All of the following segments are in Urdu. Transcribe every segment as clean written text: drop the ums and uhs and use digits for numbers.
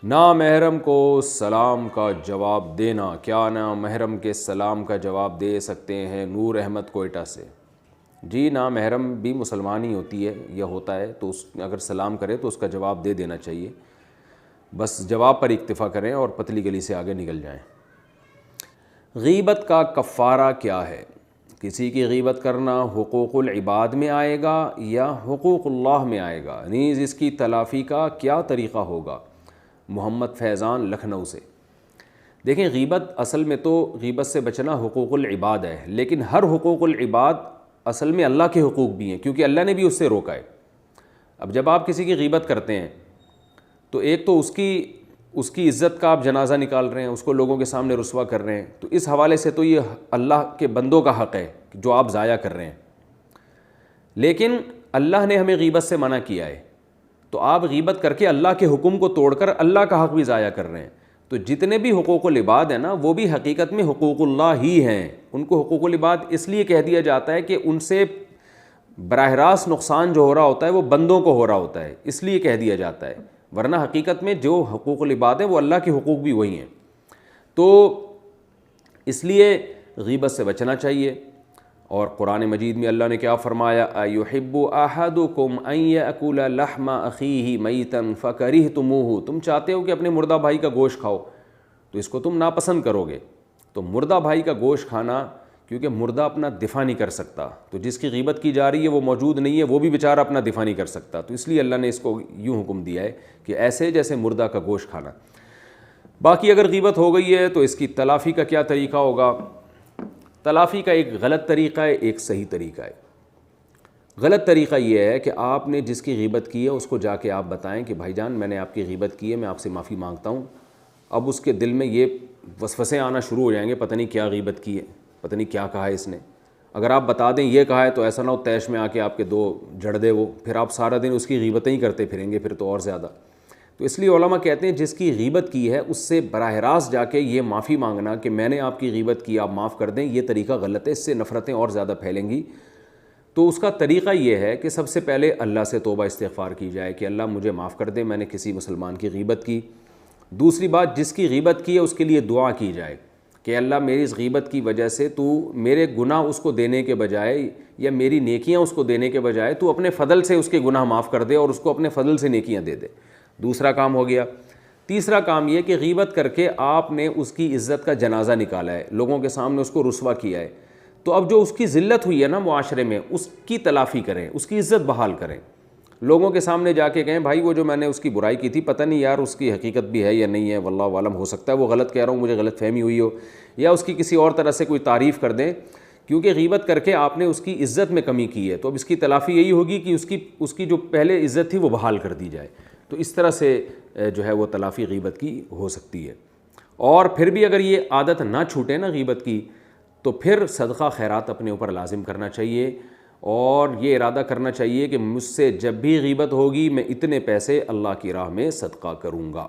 نامحرم کو سلام کا جواب دینا، کیا نامحرم کے سلام کا جواب دے سکتے ہیں؟ نور احمد کوئٹہ سے۔ جی نامحرم بھی مسلمان ہی ہوتی ہے یا ہوتا ہے، تو اگر سلام کرے تو اس کا جواب دے دینا چاہیے، بس جواب پر اکتفا کریں اور پتلی گلی سے آگے نکل جائیں۔ غیبت کا کفارہ کیا ہے؟ کسی کی غیبت کرنا حقوق العباد میں آئے گا یا حقوق اللہ میں آئے گا؟ نیز اس کی تلافی کا کیا طریقہ ہوگا؟ محمد فیضان لکھنؤ سے۔ دیکھیں، غیبت اصل میں تو غیبت سے بچنا حقوق العباد ہے، لیکن ہر حقوق العباد اصل میں اللہ کے حقوق بھی ہیں، کیونکہ اللہ نے بھی اس سے روکا ہے۔ اب جب آپ کسی کی غیبت کرتے ہیں تو ایک تو اس کی عزت کا آپ جنازہ نکال رہے ہیں، اس کو لوگوں کے سامنے رسوا کر رہے ہیں، تو اس حوالے سے تو یہ اللہ کے بندوں کا حق ہے جو آپ ضائع کر رہے ہیں۔ لیکن اللہ نے ہمیں غیبت سے منع کیا ہے، تو آپ غیبت کر کے اللہ کے حکم کو توڑ کر اللہ کا حق بھی ضائع کر رہے ہیں۔ تو جتنے بھی حقوق العباد ہیں نا، وہ بھی حقیقت میں حقوق اللہ ہی ہیں۔ ان کو حقوق العباد اس لیے کہہ دیا جاتا ہے کہ ان سے براہ راست نقصان جو ہو رہا ہوتا ہے وہ بندوں کو ہو رہا ہوتا ہے، اس لیے کہہ دیا جاتا ہے، ورنہ حقیقت میں جو حقوق العباد ہیں وہ اللہ کے حقوق بھی وہی ہیں۔ تو اس لیے غیبت سے بچنا چاہیے۔ اور قرآن مجید میں اللہ نے کیا فرمایا؟ اَیُحِبُّ أَحَدُكُمْ أَن يَأْكُلَ لَحْمَ أَخِيهِ مَيْتًا فَكَرِهْتُمُوهُ، تم چاہتے ہو کہ اپنے مردہ بھائی کا گوشت کھاؤ تو اس کو تم ناپسند کرو گے۔ تو مردہ بھائی کا گوشت کھانا، کیونکہ مردہ اپنا دفاع نہیں کر سکتا، تو جس کی غیبت کی جا رہی ہے وہ موجود نہیں ہے، وہ بھی بیچارہ اپنا دفاع نہیں کر سکتا، تو اس لیے اللہ نے اس کو یوں حکم دیا ہے کہ ایسے جیسے مردہ کا گوشت کھانا۔ باقی اگر غیبت ہو گئی ہے تو اس کی تلافی کا کیا طریقہ ہوگا؟ تلافی کا ایک غلط طریقہ ہے، ایک صحیح طریقہ ہے۔ غلط طریقہ یہ ہے کہ آپ نے جس کی غیبت کی ہے اس کو جا کے آپ بتائیں کہ بھائی جان میں نے آپ کی غیبت کی ہے، میں آپ سے معافی مانگتا ہوں۔ اب اس کے دل میں یہ وسوسے آنا شروع ہو جائیں گے، پتہ نہیں کیا غیبت کی ہے، پتہ نہیں کیا کہا ہے اس نے۔ اگر آپ بتا دیں یہ کہا ہے تو ایسا نہ ہو تیش میں آ کے آپ کے دو جڑ دے وہ، پھر آپ سارا دن اس کی غیبتیں ہی کرتے پھریں گے، پھر تو اور زیادہ۔ تو اس لیے علماء کہتے ہیں جس کی غیبت کی ہے اس سے براہ راست جا کے یہ معافی مانگنا کہ میں نے آپ کی غیبت کی، آپ معاف کر دیں، یہ طریقہ غلط ہے، اس سے نفرتیں اور زیادہ پھیلیں گی۔ تو اس کا طریقہ یہ ہے کہ سب سے پہلے اللہ سے توبہ استغفار کی جائے کہ اللہ مجھے معاف کر دے، میں نے کسی مسلمان کی غیبت کی۔ دوسری بات، جس کی غیبت کی ہے اس کے لیے دعا کی جائے کہ اللہ میری اس غیبت کی وجہ سے تو میرے گناہ اس کو دینے کے بجائے یا میری نیکیاں اس کو دینے کے بجائے تو اپنے فضل سے اس کے گناہ معاف کر دے اور اس کو اپنے فضل سے نیکیاں دے دے۔ دوسرا کام ہو گیا۔ تیسرا کام یہ کہ غیبت کر کے آپ نے اس کی عزت کا جنازہ نکالا ہے، لوگوں کے سامنے اس کو رسوا کیا ہے، تو اب جو اس کی ذلت ہوئی ہے نا معاشرے میں، اس کی تلافی کریں، اس کی عزت بحال کریں۔ لوگوں کے سامنے جا کے کہیں بھائی وہ جو میں نے اس کی برائی کی تھی، پتہ نہیں یار اس کی حقیقت بھی ہے یا نہیں ہے، واللہ عالم، ہو سکتا ہے وہ غلط کہہ رہا ہوں، مجھے غلط فہمی ہوئی ہو، یا اس کی کسی اور طرح سے کوئی تعریف کر دیں، کیونکہ غیبت کر کے آپ نے اس کی عزت میں کمی کی ہے۔ تو اب اس کی تلافی یہی ہوگی کہ اس کی جو پہلے عزت تھی وہ بحال کر دی جائے۔ تو اس طرح سے جو ہے وہ تلافی غیبت کی ہو سکتی ہے۔ اور پھر بھی اگر یہ عادت نہ چھوٹے نا غیبت کی، تو پھر صدقہ خیرات اپنے اوپر لازم کرنا چاہیے، اور یہ ارادہ کرنا چاہیے کہ مجھ سے جب بھی غیبت ہوگی میں اتنے پیسے اللہ کی راہ میں صدقہ کروں گا۔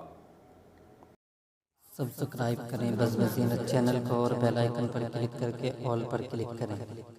سبسکرائب کریں بس بزینت چینل کو اور بیل آئیکن پر کلک کر کے آل پر کلک کریں۔